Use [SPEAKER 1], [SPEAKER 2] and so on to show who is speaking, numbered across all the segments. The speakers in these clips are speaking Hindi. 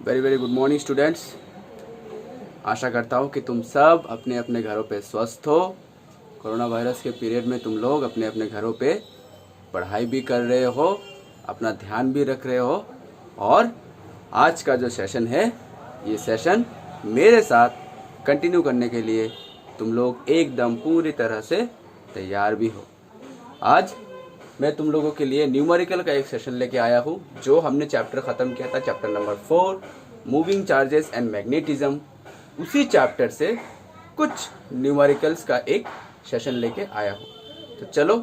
[SPEAKER 1] Very very good morning students. आशा करता हूँ कि तुम सब अपने अपने घरों पे स्वस्थ हो। कोरोना वायरस के पीरियड में तुम लोग अपने अपने घरों पे पढ़ाई भी कर रहे हो, अपना ध्यान भी रख रहे हो। और आज का जो सेशन है, ये सेशन मेरे साथ कंटिन्यू करने के लिए तुम लोग एकदम पूरी तरह से तैयार भी हो। आज मैं तुम लोगों के लिए न्यूमेरिकल का एक सेशन लेके आया हूँ। जो हमने चैप्टर ख़त्म किया था, chapter number 4 moving charges and magnetism, उसी चैप्टर से कुछ न्यूमेरिकल्स का एक सेशन लेके आया हूँ। तो चलो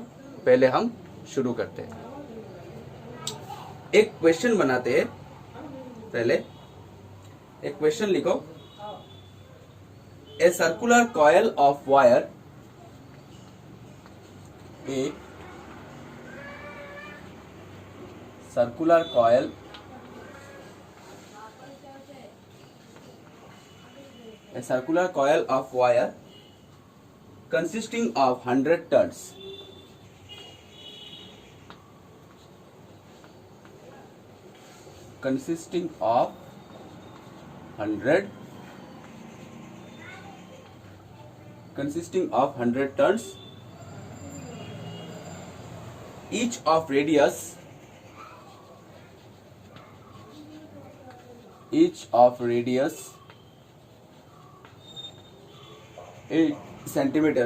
[SPEAKER 1] पहले हम शुरू करते हैं। एक क्वेश्चन बनाते हैं। पहले एक क्वेश्चन लिखो। A circular coil of wire circular coil a circular coil of wire consisting of 100 turns consisting of 100 turns, each of radius 8 centimeter,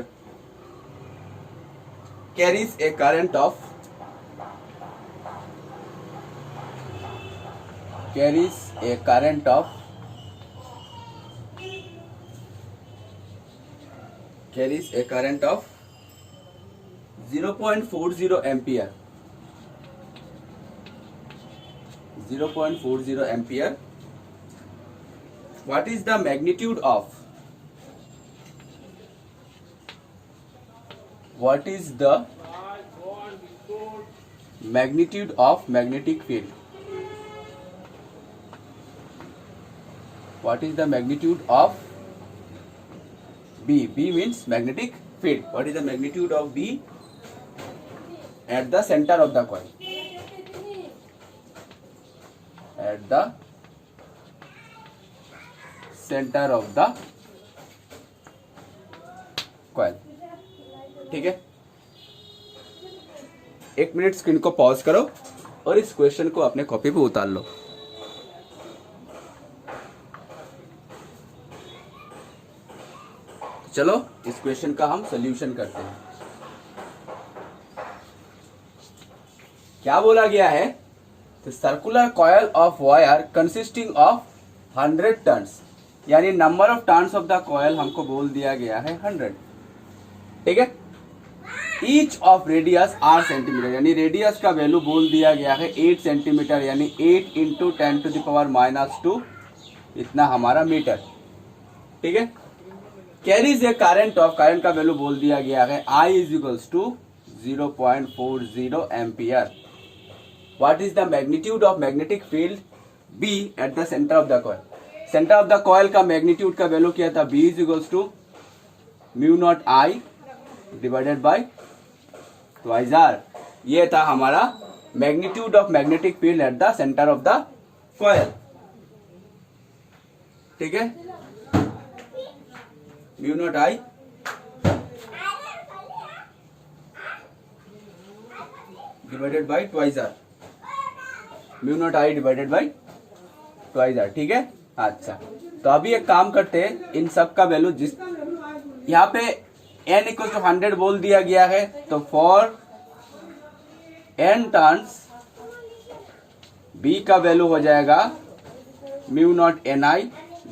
[SPEAKER 1] carries a current of 0.40 ampere. 0.40 ampere. What is the magnitude of magnetic field? What is the magnitude of B? B means magnetic field. What is the magnitude of B at the center of the coil? At the center of the coil. ठीक है, एक मिनट स्क्रीन को पॉज करो और इस क्वेश्चन को अपने कॉपी पे उतार लो। चलो इस क्वेश्चन का हम सॉल्यूशन करते हैं। क्या बोला गया है? तो circular coil of wire consisting of 100 turns, यानी number of turns of the coil हमको बोल दिया गया है 100। ठीक है, ईच ऑफ रेडियस 8 सेंटीमीटर, यानी रेडियस का वैल्यू बोल दिया गया है 8 सेंटीमीटर, यानी 8 इंटू 10⁻², इतना हमारा मीटर। ठीक है, carries a current of, current का वैल्यू बोल दिया गया है I = 0.40 ampere. What is the magnitude of magnetic field B at the center of the coil? Center of the coil का मैग्नीट्यूड का वैल्यू क्या था? B = μ0I divided by twice R। ये था हमारा magnitude of magnetic field at the centre of the coil. ठीक है, μ0I divided by twice R। μ0I divided by twice R। ठीक है, अच्छा, तो अभी एक काम करते हैं, इन सब का वैल्यू जिस यहाँ पे n = 100 बोल दिया गया है, तो फॉर n टर्न्स B का वैल्यू हो जाएगा μ0NI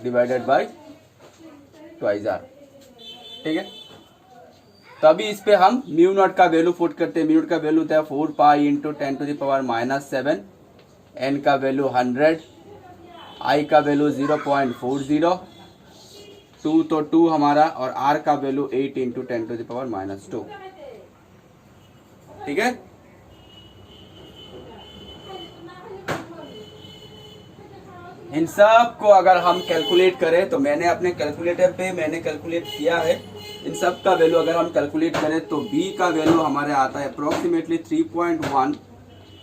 [SPEAKER 1] divided by twice R। ठीक है, तो अभी इस पे हम μ0 का वैल्यू पुट करते हैं। μ0 का वैल्यू होता है 4 पाई इंटू 10⁻⁷, n का वैल्यू 100, I का वैल्यू 0.40, 2 तो 2 हमारा, और R का वैल्यू 8 इंटू 10⁻²। ठीक है, इन सब को अगर हम कैलकुलेट करें, तो मैंने अपने कैलकुलेटर पे कैलकुलेट किया है। इन सब का वैल्यू अगर हम कैलकुलेट करें तो B का वैल्यू हमारे आता है अप्रोक्सीमेटली 3.1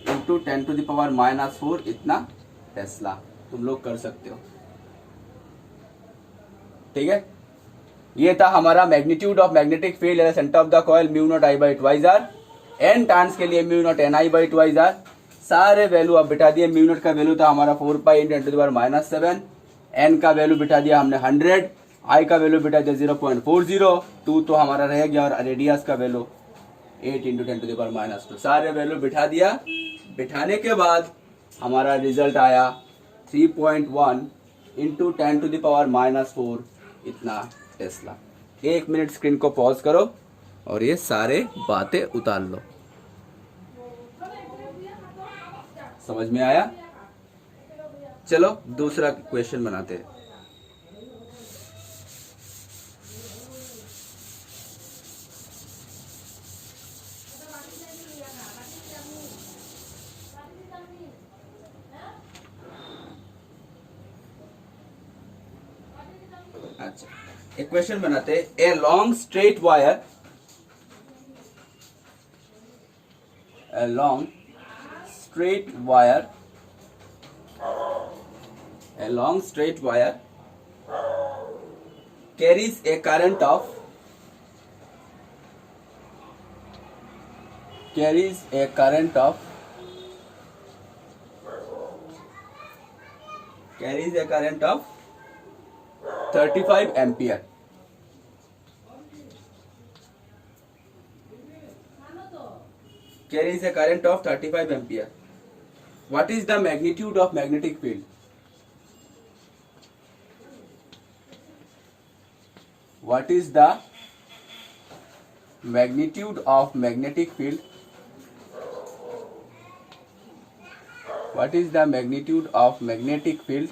[SPEAKER 1] इंटू 10⁻⁴, इतना टेस्ला। तुम लोग कर सकते हो। ठीक है, ये था हमारा magnitude of magnetic field at the centre of the coil mu naught I by twice R. N turns के लिए mu naught N I by twice R. सारे वैल्यू अब बिठा दिए। म्यू नॉट का वैल्यू था हमारा 4 pi into 10 to the power -7। N का वैल्यू बिठा दिया हमने 100। आई का वैल्यू बिठा दिया 0.40। 2 तो हमारा रह गया और रेडियस का value 8 into 10 to the power -2। सारे वैल्यू बिठा दिया। बिठाने के बाद हमारा रिजल्ट आया 3.1 इंटू 10 टू द पावर -4 इतना टेस्ला। 1 मिनट स्क्रीन को पॉज करो और ये सारे बातें उतार लो। समझ में आया? चलो दूसरा क्वेश्चन बनाते हैं। अच्छा, एक क्वेश्चन बनाते हैं। A long straight wire, a long straight wire carries a current of 35 ampere. Carries a current of 35 ampere. What is the magnitude of magnetic field? What is the magnitude of magnetic field? What is the magnitude of magnetic field?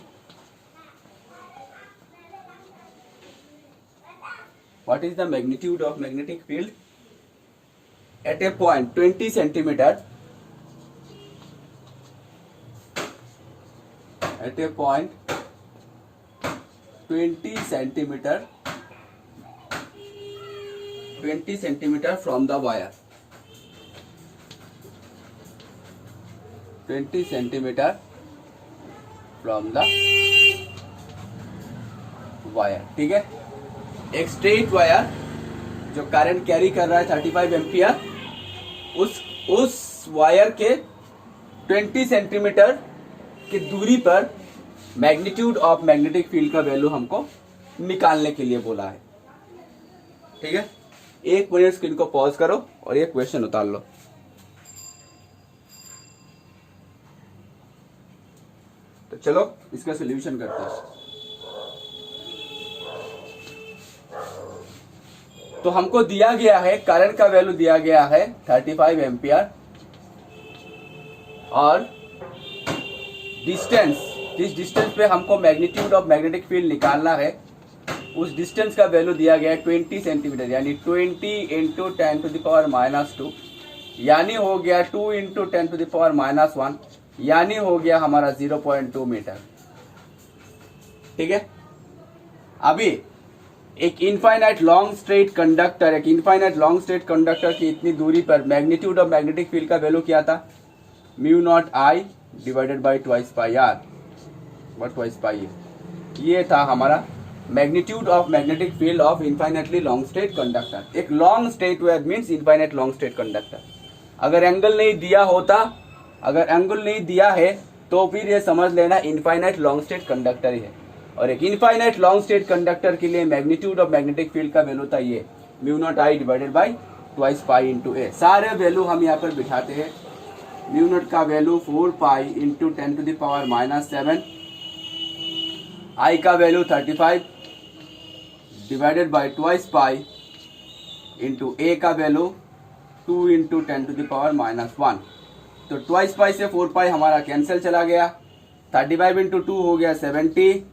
[SPEAKER 1] What is the magnitude of magnetic field? At a point 20 centimeter, at a point 20 centimeter from the wire, 20 centimeter from the wire। ठीक है, एक स्ट्रेट वायर जो करंट कैरी कर रहा है 35 एम्पियर, उस वायर के 20 सेंटीमीटर की दूरी पर मैग्नीट्यूड ऑफ मैग्नेटिक फील्ड का वैल्यू हमको निकालने के लिए बोला है। ठीक है, 1 मिनट स्क्रीन को पॉज करो और ये क्वेश्चन उतार लो। तो चलो इसका सॉल्यूशन करते हैं। तो हमको दिया गया है, करंट का वैल्यू दिया गया है 35 एम्पियर और डिस्टेंस, जिस डिस्टेंस पे हमको मैग्नीट्यूड ऑफ मैग्नेटिक फील्ड निकालना है उस डिस्टेंस का वैल्यू दिया गया है 20 सेंटीमीटर, यानी 20 इंटू 10 टू द पावर -2, यानी हो गया 2 इंटू 10 टू द पावर -1, यानी हो गया हमारा 0.2 मीटर। ठीक है, अभी एक इनफाइनाइट लॉन्ग स्ट्रेट कंडक्टर की इतनी दूरी पर मैग्नीट्यूड ऑफ मैग्नेटिक फील्ड का वैल्यू क्या था? Mu naught I divided by twice pi r, twice pi. ये था हमारा magnitude of magnetic field of infinitely long straight conductor. एक long straight wire means infinite long straight conductor. अगर एंगल नहीं दिया होता, अगर एंगल नहीं दिया है तो फिर ये समझ लेना इनफाइनाइट लॉन्ग स्ट्रेट कंडक्टर ही है। और एक इनफाइनाइट लॉन्ग स्ट्रेट कंडक्टर के लिए मैग्नीट्यूड ऑफ मैग्नेटिक फील्ड का वैल्यू था ये mu naught I divided by twice pi into a. सारे वैल्यू हम यहाँ पर बिठाते हैं। म्यू नॉट का value 4 pi into 10 to the power -7, I का value 35 divided by twice pi into a का value 2 into 10 to the power -1। तो ट्वाइस पाई से 4 पाई हमारा कैंसिल चला गया। 35 इंटू 2 हो गया 70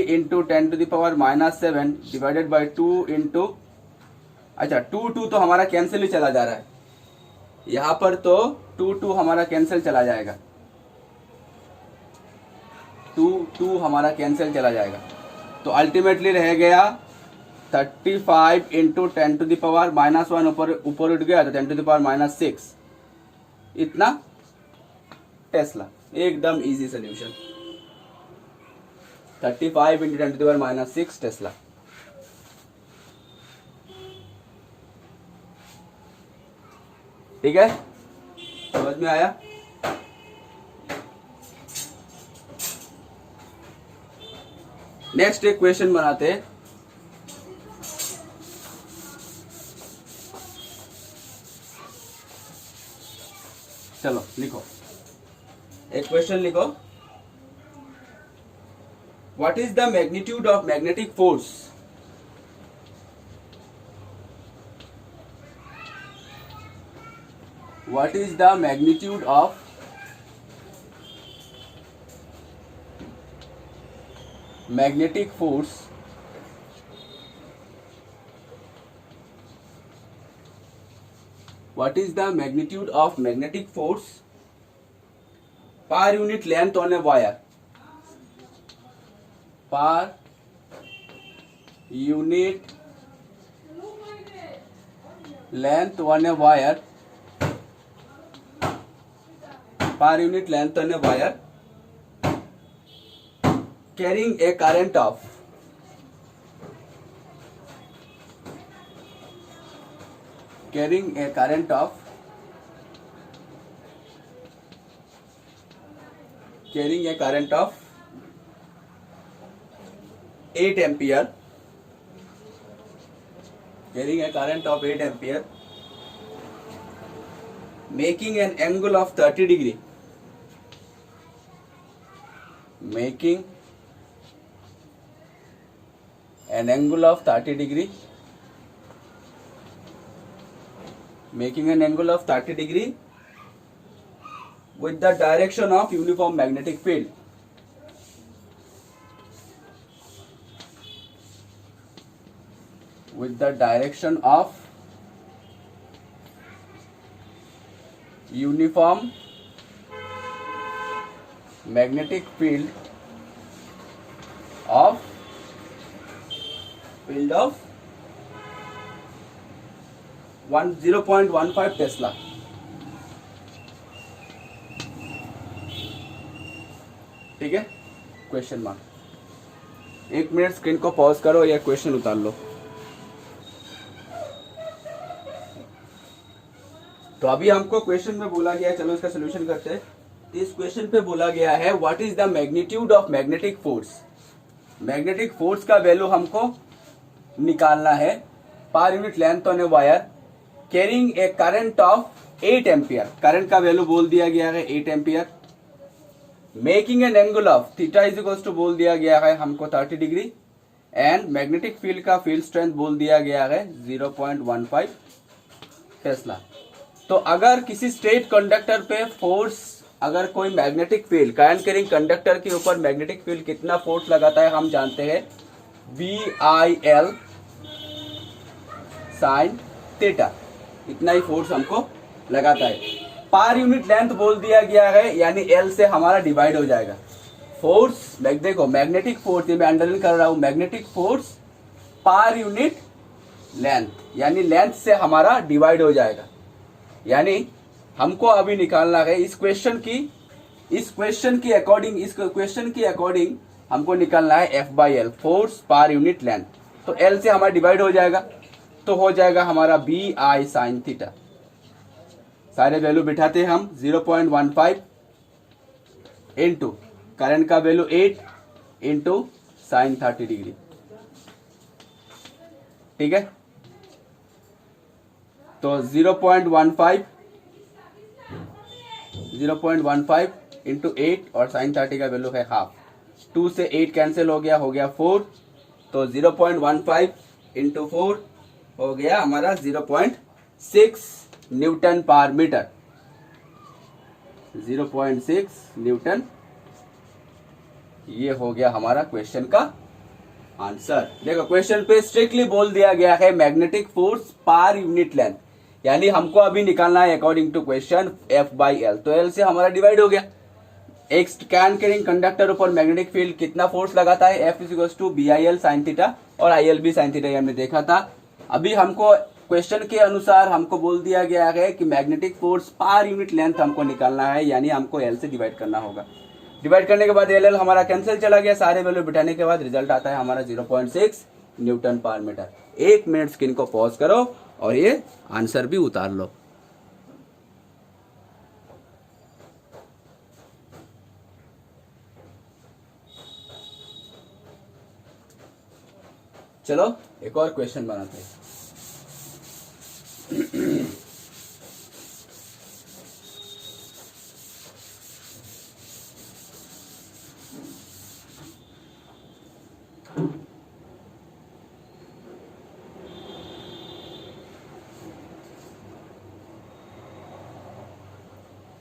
[SPEAKER 1] into 10 to the power -7 divided by 2 into, अच्छा 2 तो हमारा कैंसिल ही चला जा रहा है यहाँ पर, तो 2 हमारा कैंसिल चला जाएगा, 2 हमारा कैंसिल चला जाएगा। तो अल्टीमेटली रह गया 35 इंटू 10 टू द पावर -1 ऊपर उठ गया तो 10 टू द पावर -6 इतना टेस्ला। एकदम इजी सोल्यूशन। 35 into 10⁻⁶ Tesla. ठीक है, समझ में आया? नेक्स्ट एक क्वेश्चन बनाते हैं। चलो लिखो, एक क्वेश्चन लिखो। What is the magnitude of magnetic force? What is the magnitude of magnetic force what is the magnitude of magnetic force per unit length on a wire? Per unit length on a wire, per unit length on a wire carrying a current of carrying a current of 8 ampere, carrying a current of 8 ampere, making an angle of 30 degree, making an angle of 30 degree, making an angle of 30 degree with the direction of uniform magnetic field. With the direction of uniform magnetic field of 0.15 Tesla. ठीक है, क्वेश्चन मार्क। 1 मिनट स्क्रीन को पॉज करो या क्वेश्चन उतार लो। तो अभी हमको क्वेश्चन में बोला गया है, चलो इसका सोल्यूशन करते हैं। इस क्वेश्चन पे बोला गया है what is the magnitude of magnetic force. Magnetic force का वैल्यू हमको निकालना है पर unit length on a wire carrying a current of 8 ampere. Current का वैल्यू बोल दिया गया है 8 ampere. Making an angle of theta is equals to बोल दिया गया है हमको 30 डिग्री एंड मैग्नेटिक फील्ड का फील्ड स्ट्रेंथ बोल दिया गया है 0.15 टेस्ला। तो अगर किसी स्ट्रेट कंडक्टर पे फोर्स, अगर कोई magnetic field current carrying conductor के ऊपर मैग्नेटिक फील्ड कितना फोर्स लगाता है हम जानते हैं VIL साइन थीटा, इतना ही फोर्स हमको लगाता है। पर यूनिट लेंथ बोल दिया गया है यानी L से हमारा डिवाइड हो जाएगा। फोर्स देखो मैग्नेटिक फोर्स, ये मैं अंडरलाइन कर रहा हूं, मैग्नेटिक फोर्स पर यूनिट लेंथ यानी लेंथ से हमारा डिवाइड हो जाएगा। यानी हमको अभी निकालना है इस क्वेश्चन की अकॉर्डिंग हमको निकालना है F/L फोर्स पर यूनिट लेंथ। तो L से हमारा डिवाइड हो जाएगा तो हो जाएगा हमारा BI साइन थीटा। सारे वैल्यू बिठाते हैं हम 0.15 इंटू करंट का वैल्यू 8 इंटू साइन 30 डिग्री। ठीक है, तो 0.15 इंटू 8 और साइन 30 का वैल्यू है हाफ। 2 से 8 कैंसिल हो गया 4। तो 0.15 इंटू 4 हो गया हमारा 0.6 न्यूटन पर मीटर। 0.6 न्यूटन, ये हो गया हमारा क्वेश्चन का आंसर। देखो क्वेश्चन पे स्ट्रिक्टली बोल दिया गया है मैग्नेटिक फोर्स पर यूनिट लेंथ, यानी हमको अभी निकालना है अकॉर्डिंग टू क्वेश्चन F/L। तो L से हमारा डिवाइड हो गया। एक करंट कैरिंग कंडक्टर ऊपर मैग्नेटिक फील्ड कितना फोर्स लगाता है F = BIL साइन थीटा और IL भी साइन थीटा हमने देखा था। अभी हमको क्वेश्चन के अनुसार हमको बोल दिया गया है कि मैग्नेटिक फोर्स पर यूनिट लेंथ हमको निकालना है, यानी हमको एल से डिवाइड करना होगा। डिवाइड करने के बाद एल हमारा कैंसिल चला गया, सारे वैल्यू बिठाने के बाद रिजल्ट आता है हमारा 0.6 न्यूटन पर मीटर। 1 मिनट स्क्रीन को पॉज करो और ये आंसर भी उतार लो। चलो एक और क्वेश्चन बनाते हैं।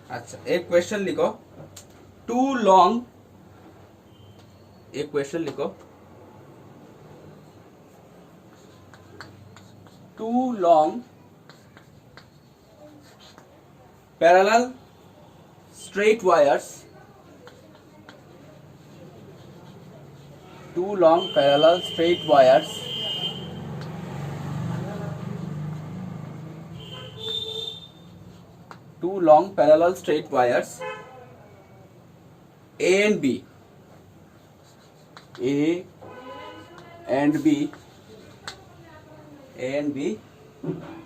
[SPEAKER 1] अच्छा, एक क्वेश्चन लिखो, टू लॉन्ग, एक क्वेश्चन लिखो, two long parallel straight wires, two long parallel straight wires A and B,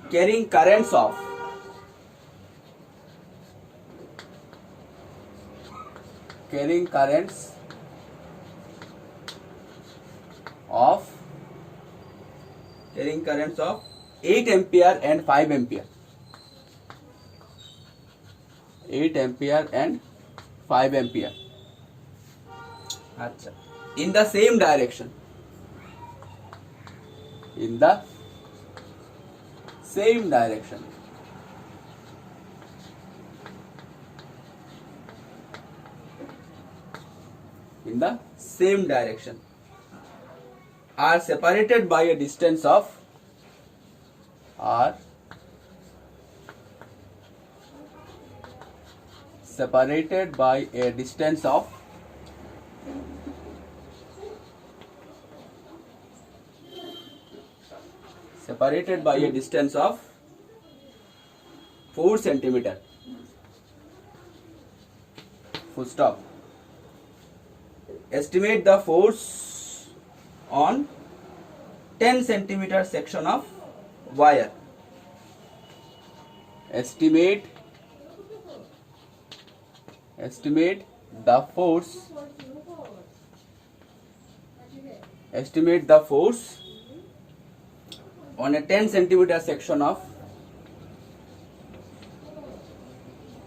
[SPEAKER 1] carrying currents of carrying currents of 8 ampere and 5 ampere, 8 ampere and 5 ampere, अच्छा, in the same direction, in the same direction, in the same direction, are separated by a distance of, are separated by a distance of 4 centimeter, full stop. Estimate the force on 10 centimeter section of wire. Estimate the force on a 10 centimeter section of,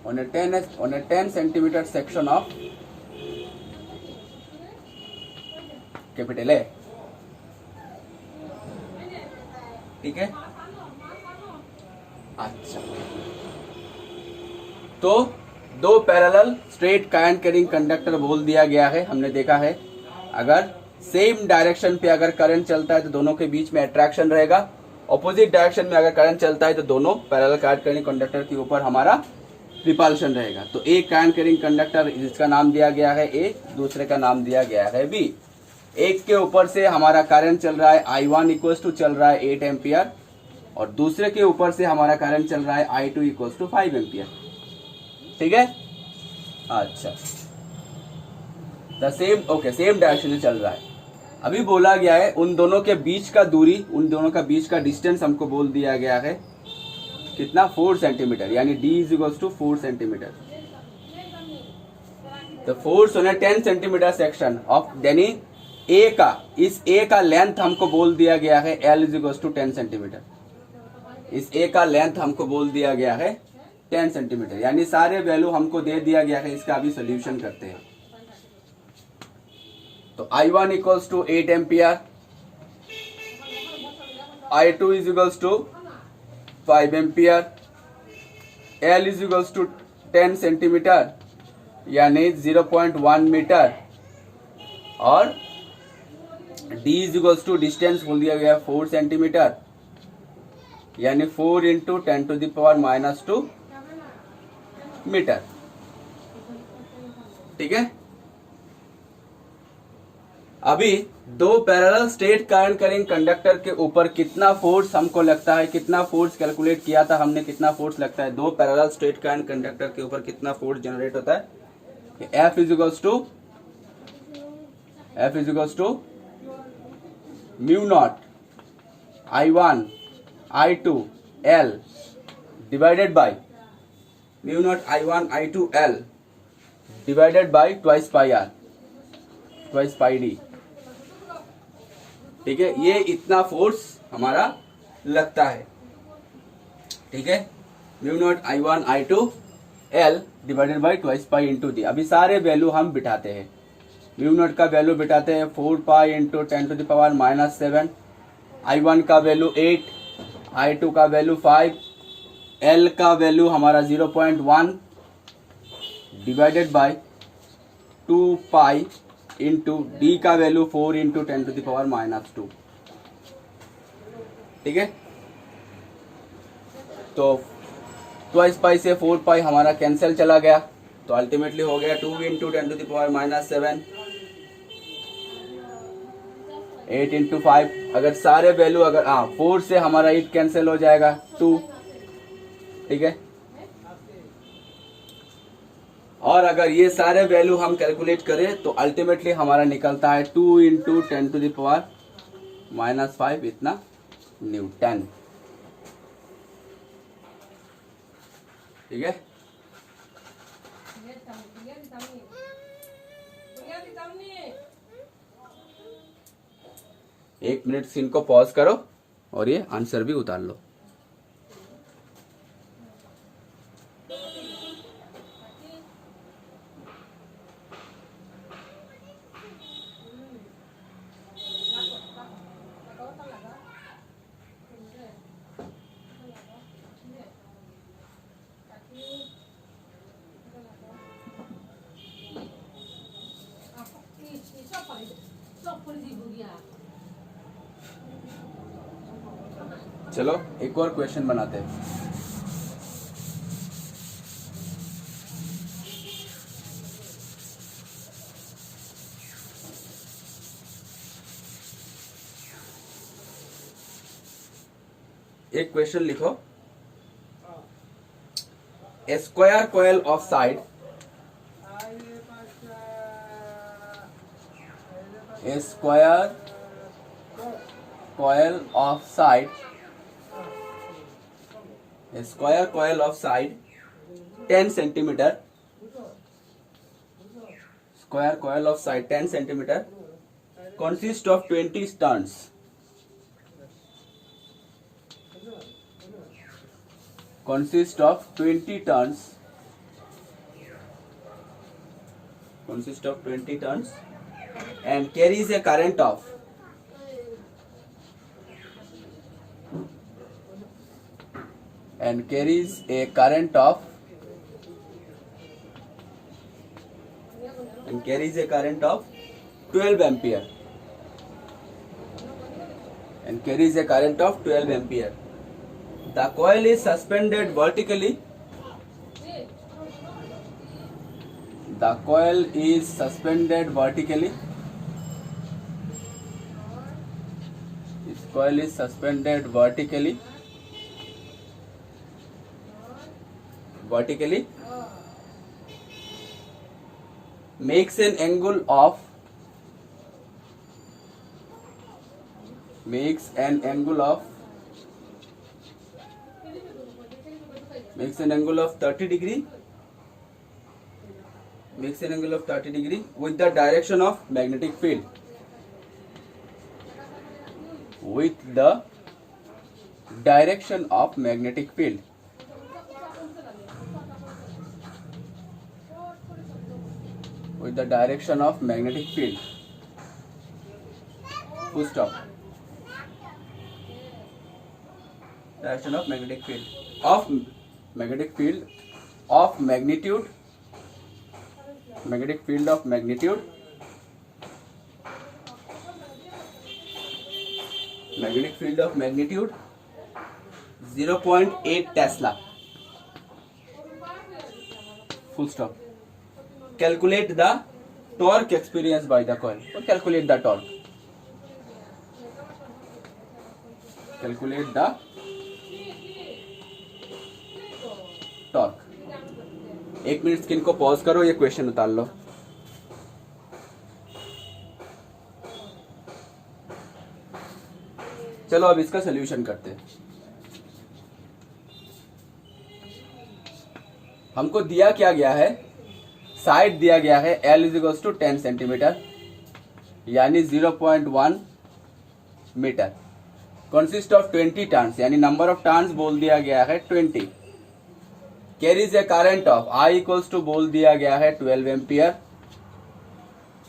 [SPEAKER 1] on a 10 centimeter section of capital है, ठीक है। अच्छा, तो दो parallel straight current carrying conductor बोल दिया गया है। हमने देखा है अगर सेम डायरेक्शन पे अगर करंट चलता है तो दोनों के बीच में अट्रैक्शन रहेगा, ऑपोजिट डायरेक्शन में अगर करंट चलता है तो दोनों पैरेलल करंट कैरिंग कंडक्टर के ऊपर हमारा रिपल्शन रहेगा। तो एक करंट कैरिंग कंडक्टर जिसका नाम दिया गया है ए, दूसरे का नाम दिया गया है बी। एक के ऊपर से हमारा करंट चल रहा है I1 इक्वल्स टू चल रहा है 8 एम्पियर और दूसरे के ऊपर से हमारा करंट चल रहा है I2 इक्वल्स टू 5 एम्पियर, ठीक है। अच्छा, the same, okay, same direction में चल रहा है। अभी बोला गया है उन दोनों के बीच का दूरी, उन दोनों का बीच का डिस्टेंस हमको बोल दिया गया है कितना, 4 सेंटीमीटर, यानी D is equals to 4 centimetre. The force on a 10 centimetre section of, यानी ए का, इस ए का लेंथ हमको बोल दिया गया है L is equals to 10 centimetre. इस ए का लेंथ हमको बोल दिया गया है 10 सेंटीमीटर, यानी सारे वैल्यू हमको दे दिया गया है। इसका अभी सोल्यूशन करते हैं। तो I1 equals to 8 ampere, I2 is equals to 5 ampere, L is equals to 10 centimetre यानी 0.1 मीटर और D is equals to distance बोल दिया गया 4 सेंटीमीटर यानी 4 इंटू 10⁻⁻² मीटर, ठीक है। अभी दो पैरेलल स्टेट करंट करेंग कंडक्टर के ऊपर कितना फोर्स हमको लगता है, कितना फोर्स कैलकुलेट किया था हमने, कितना फोर्स लगता है दो पैरेलल स्टेट करंट कंडक्टर के ऊपर कितना फोर्स जनरेट होता है। F is equals to mu naught I1 I2 L divided by mu naught I1 I2 L divided by twice pi R twice pi D। ठीक है, ये इतना फोर्स हमारा लगता है। ठीक है, mu naught I1 I2 L divided by twice pi into D. अभी सारे वैल्यू हम बिठाते हैं। म्यू नॉट का वैल्यू बिठाते हैं 4 पाई इंटू 10⁻⁻⁷, I1 का वैल्यू 8, I2 का वैल्यू 5, L का वैल्यू हमारा 0.1 divided by 2 pi into D का वैल्यू 4 इंटू 10⁻⁻²। ठीक है, तो ट्वाइस पाई से 4 पाई हमारा कैंसिल चला गया, तो अल्टीमेटली हो गया 2 इंटू 10⁻⁷, 8 इंटू 5। अगर सारे वैल्यू अगर 4 से हमारा 8 कैंसिल हो जाएगा 2। ठीक है, और अगर ये सारे वैल्यू हम कैलकुलेट करें तो अल्टीमेटली हमारा निकलता है 2 इंटू 10⁻⁻5 इतना न्यूटन। ठीक है, एक मिनट सीन को पॉज करो और ये आंसर भी उतार लो। चलो एक और क्वेश्चन बनाते हैं। एक क्वेश्चन लिखो, a square coil of side, a square coil of side, a square coil of side 10 centimeter, square coil of side 10 centimeter consists of 20 turns, consist of 20 turns, consist of 20 turns and carries a current of and carries a current of 12 ampere and carries a current of 12 ampere. The coil is suspended vertically. The coil is suspended vertically. This coil is suspended vertically. Makes an angle of 30 degree, makes an angle of 30 degree with the direction of magnetic field, with the direction of magnetic field. With the direction of magnetic field. Full stop. Direction of magnetic field. Of magnetic field of magnitude. Magnetic field of magnitude. Magnetic field of magnitude 0.8 Tesla. Full stop. Calculate the torque experienced by the coil. So calculate the torque. Calculate the torque. 1 minute screen को पॉज करो, ये क्वेश्चन उतार लो. चलो अब इसका सोल्यूशन करते हैं. हमको दिया क्या गया है, साइड दिया गया है L इज टू 10 सेंटीमीटर यानी 0.1 मीटर, कंसिस्ट ऑफ 20 टर्न्स यानी नंबर ऑफ टर्न्स बोल दिया गया है 20, carries a current of I equals to बोल दिया गया है 12 ampere,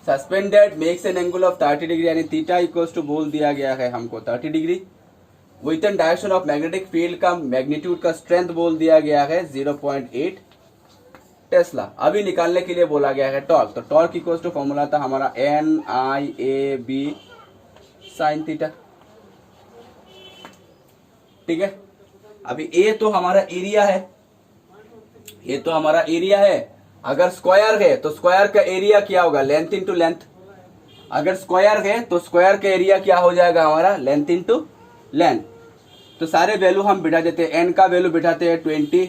[SPEAKER 1] suspended makes an angle of 30 degree यानी थीटा इक्वल्स टू बोल दिया गया है हमको 30 degree, with an direction of magnetic field का मैग्नीट्यूड का स्ट्रेंथ बोल दिया गया है 0.8 टेस्ला. अभी निकालने के लिए बोला गया है टॉर्क. तो टॉर्क इक्वल्स टू फॉर्मूला था हमारा NIAB साइन थीटा. ठीक है. अभी ए तो हमारा एरिया है, ये तो हमारा एरिया है. अगर स्क्वायर है तो स्क्वायर का एरिया क्या होगा, लेंथ इंटू लेंथ. अगर स्क्वायर है तो स्क्वायर का एरिया क्या हो जाएगा हमारा, लेंथ इंटू लेंथ. तो सारे वैल्यू हम बिठा देते हैं. एन का वैल्यू बिठाते हैं 20,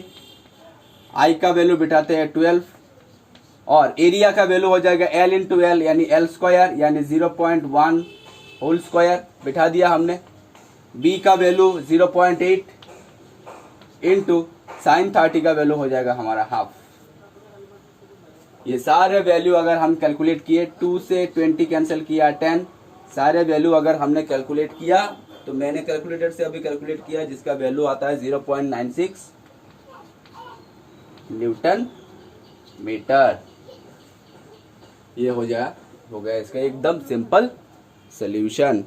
[SPEAKER 1] आई का वैल्यू बिठाते हैं 12 और एरिया का वैल्यू हो जाएगा L इंटू एल यानी L स्क्वायर यानी 0.1 होल स्क्वायर बिठा दिया हमने. बी का वैल्यू 0.8 इंटू साइन 30 का वैल्यू हो जाएगा हमारा हाफ. ये सारे वैल्यू अगर हम कैलकुलेट किए, 2 से 20 कैंसिल किया 10, सारे वैल्यू अगर हमने कैलकुलेट किया तो मैंने कैलकुलेटर से अभी कैलकुलेट किया जिसका वैल्यू आता है 0.96 न्यूटन मीटर. ये हो गया इसका एकदम सिंपल सॉल्यूशन.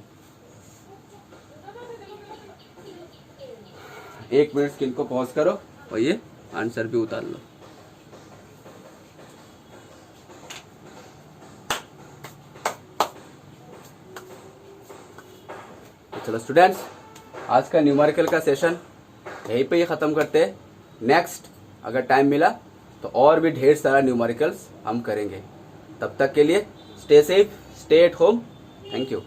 [SPEAKER 1] 1 मिनट स्क्रीन को पॉज करो और ये आंसर भी उतार लो. चलो स्टूडेंट्स, आज का न्यूमेरिकल का सेशन यहीं पे ही ख़त्म करते हैं. नेक्स्ट अगर टाइम मिला तो और भी ढेर सारा न्यूमेरिकल्स हम करेंगे. तब तक के लिए stay safe, stay at home. Thank you.